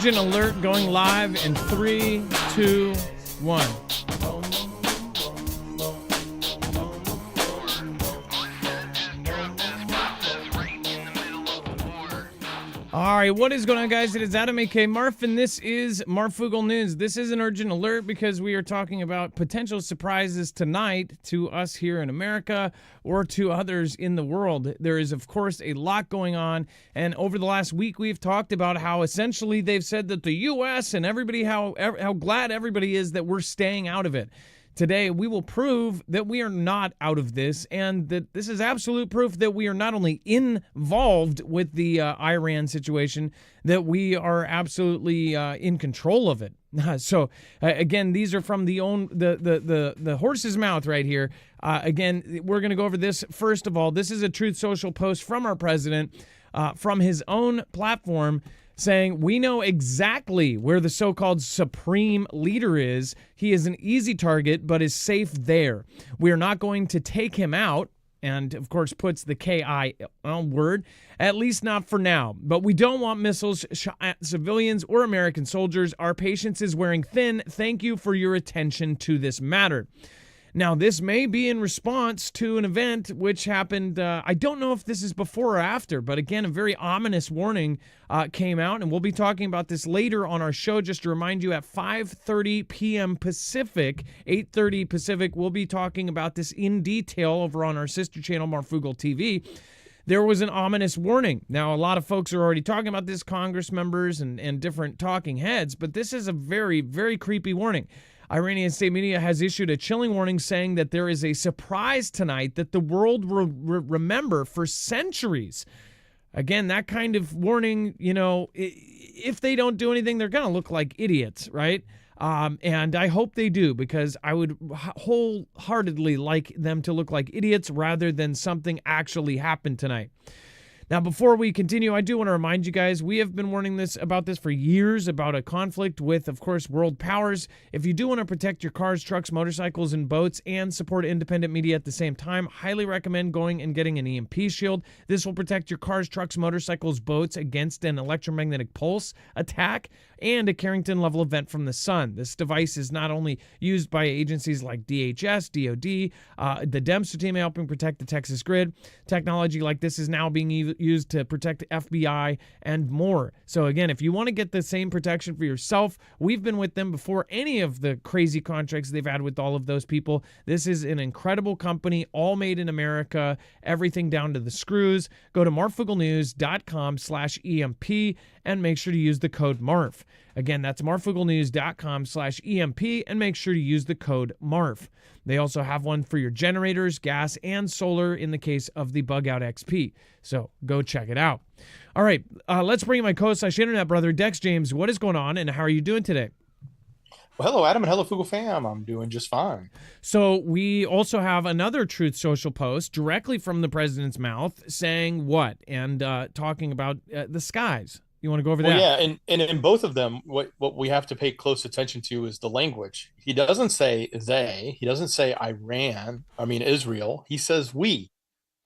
Urgent alert going live in 3, 2, 1. All right, what is going on, guys? It is Adam, a.k.a. Marf, and this is Marfoogle News. This is an urgent alert because we are talking about potential surprises tonight to us here in America or to others in the world. There is, of course, a lot going on, and over the last week, we've talked about how essentially they've said that the U.S. and everybody, how glad everybody is that we're staying out of it. Today, we will prove that we are not out of this, and that this is absolute proof that we are not only involved with the Iran situation, that we are absolutely in control of it. So, again, these are from the horse's mouth right here. Again, we're going to go over this. First of all, this is a Truth Social post from our president, from his own platform, saying, we know exactly where the so-called supreme leader is. He is an easy target, but is safe there. We are not going to take him out, and of course puts the K-I word, at least not for now. But we don't want missiles at civilians or American soldiers. Our patience is wearing thin. Thank you for your attention to this matter. Now, this may be in response to an event which happened, I don't know if this is before or after, but again, a very ominous warning came out, and we'll be talking about this later on our show. Just to remind you, at 5:30 p.m. Pacific, 8:30 Pacific, we'll be talking about this in detail over on our sister channel, Marfoogle TV. There was an ominous warning. Now, a lot of folks are already talking about this, Congress members and different talking heads, but this is a very, very creepy warning. Iranian state media has issued a chilling warning saying that there is a surprise tonight that the world will remember for centuries. Again, that kind of warning, you know, if they don't do anything, they're going to look like idiots, right? And I hope they do, because I would wholeheartedly like them to look like idiots rather than something actually happen tonight. Now, before we continue, I do want to remind you guys, we have been warning about this for years, about a conflict with, of course, world powers. If you do want to protect your cars, trucks, motorcycles, and boats and support independent media at the same time, highly recommend going and getting an EMP shield. This will protect your cars, trucks, motorcycles, boats against an electromagnetic pulse attack and a Carrington-level event from the sun. This device is not only used by agencies like DHS, DOD, the Dempster team helping protect the Texas grid. Technology like this is now being used to protect the FBI and more. So again, if you want to get the same protection for yourself, we've been with them before any of the crazy contracts they've had with all of those people. This is an incredible company, all made in America, everything down to the screws. Go to marfooglenews.com/EMP and make sure to use the code MARF. Again, that's marfooglenews.com/EMP and make sure to use the code MARF. They also have one for your generators, gas, and solar in the case of the Bug Out XP. So go check it out. All right, let's bring in my co-internet brother, Dex James. What is going on, and how are you doing today? Well, hello, Adam, and hello, Foogle fam. I'm doing just fine. So we also have another Truth Social post directly from the president's mouth saying what? And talking about the skies. You want to go over that? Yeah, and in both of them, what we have to pay close attention to is the language. He doesn't say they. He doesn't say Israel. He says we.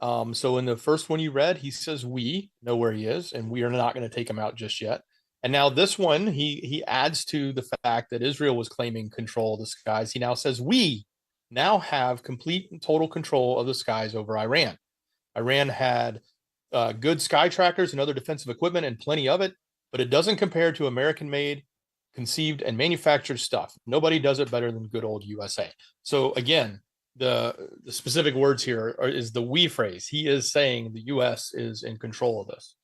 So in the first one you read, he says we know where he is, and we are not going to take him out just yet. And now this one, he adds to the fact that Israel was claiming control of the skies. He now says we now have complete and total control of the skies over Iran. Iran had good sky trackers and other defensive equipment, and plenty of it, but it doesn't compare to American-made, conceived, and manufactured stuff. Nobody does it better than good old USA. So again, the specific words here is the we phrase. He is saying the U.S. is in control of this.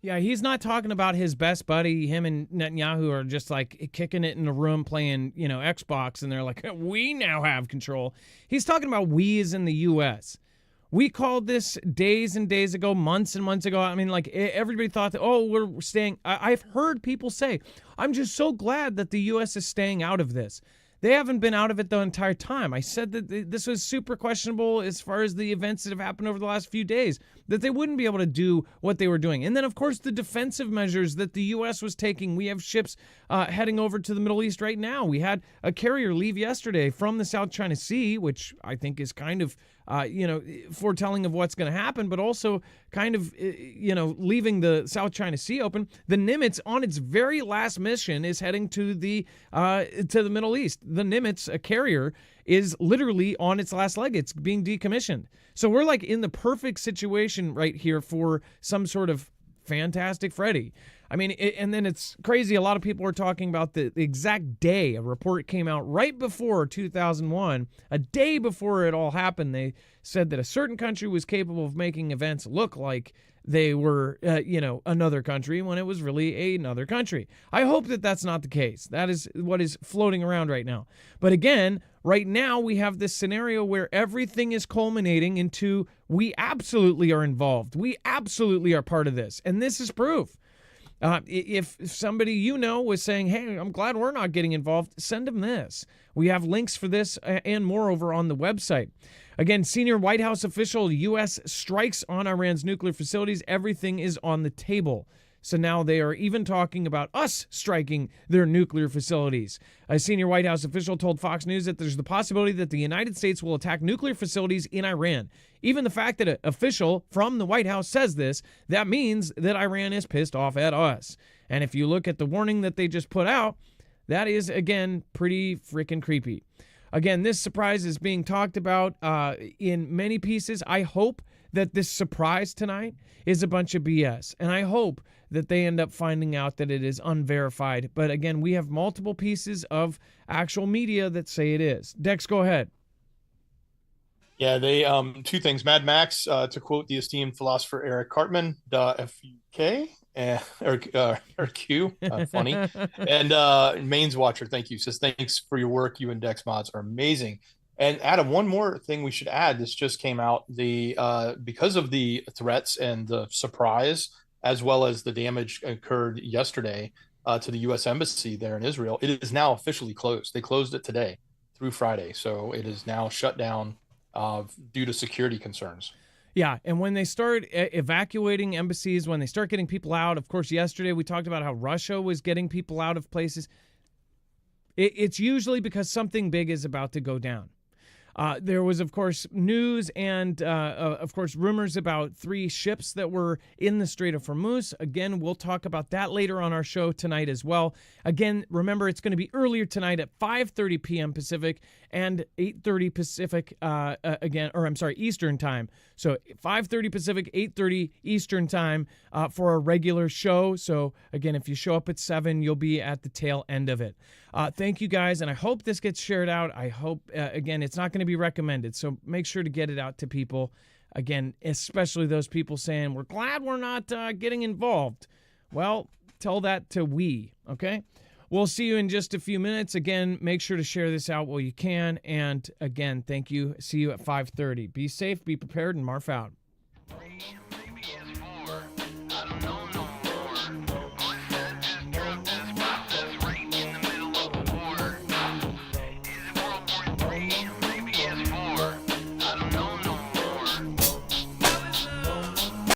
Yeah, he's not talking about his best buddy. Him and Netanyahu are just like kicking it in the room playing, Xbox, and they're like, we now have control. He's talking about we as in the U.S. We called this days and days ago, months and months ago. I mean, like, everybody thought that, we're staying. I've heard people say, I'm just so glad that the U.S. is staying out of this. They haven't been out of it the entire time. I said that this was super questionable as far as the events that have happened over the last few days, that they wouldn't be able to do what they were doing. And then, of course, the defensive measures that the U.S. was taking. We have ships heading over to the Middle East right now. We had a carrier leave yesterday from the South China Sea, which I think is kind of foretelling of what's going to happen, but also kind of, leaving the South China Sea open. The Nimitz, on its very last mission, is heading to the Middle East. The Nimitz, a carrier, is literally on its last leg. It's being decommissioned. So we're like in the perfect situation right here for some sort of Fantastic Freddy. I mean, and then it's crazy. A lot of people are talking about the exact day. A report came out right before 2001, a day before it all happened. They said that a certain country was capable of making events look like they were, another country when it was really another country. I hope that that's not the case. That is what is floating around right now. But again, right now we have this scenario where everything is culminating into we absolutely are involved. We absolutely are part of this. And this is proof. If somebody was saying, hey, I'm glad we're not getting involved, send them this. We have links for this and more over on the website. Again, senior White House official, U.S. strikes on Iran's nuclear facilities. Everything is on the table. So now they are even talking about us striking their nuclear facilities. A senior White House official told Fox News that there's the possibility that the United States will attack nuclear facilities in Iran. Even the fact that an official from the White House says this, that means that Iran is pissed off at us. And if you look at the warning that they just put out, that is, again, pretty freaking creepy. Again, this surprise is being talked about in many pieces. I hope that this surprise tonight is a bunch of BS. And I hope that they end up finding out that it is unverified. But again, we have multiple pieces of actual media that say it is. Dex, go ahead. Yeah, they two things. Mad Max, to quote the esteemed philosopher Eric Cartman, FUK or Q, funny. And Maine's Watcher, thank you. Says thanks for your work. You and Dex mods are amazing. And Adam, one more thing we should add. This just came out. Because of the threats and the surprise, as well as the damage occurred yesterday to the U.S. Embassy there in Israel, it is now officially closed. They closed it today through Friday, so it is now shut down due to security concerns. Yeah, and when they start evacuating embassies, when they start getting people out, of course, yesterday we talked about how Russia was getting people out of places. It's usually because something big is about to go down. There was, of course, news and, of course, rumors about 3 ships that were in the Strait of Hormuz. Again, we'll talk about that later on our show tonight as well. Again, remember, it's going to be earlier tonight at 5:30 p.m. Pacific and 8:30 Pacific, Eastern time. So 5:30 Pacific, 8:30 Eastern time for a regular show. So, again, if you show up at 7, you'll be at the tail end of it. Thank you, guys, and I hope this gets shared out. I hope, again, it's not going to be recommended, so make sure to get it out to people. Again, especially those people saying, we're glad we're not getting involved. Well, tell that to we, okay? We'll see you in just a few minutes. Again, make sure to share this out while you can. And, again, thank you. See you at 5:30. Be safe, be prepared, and Marf out.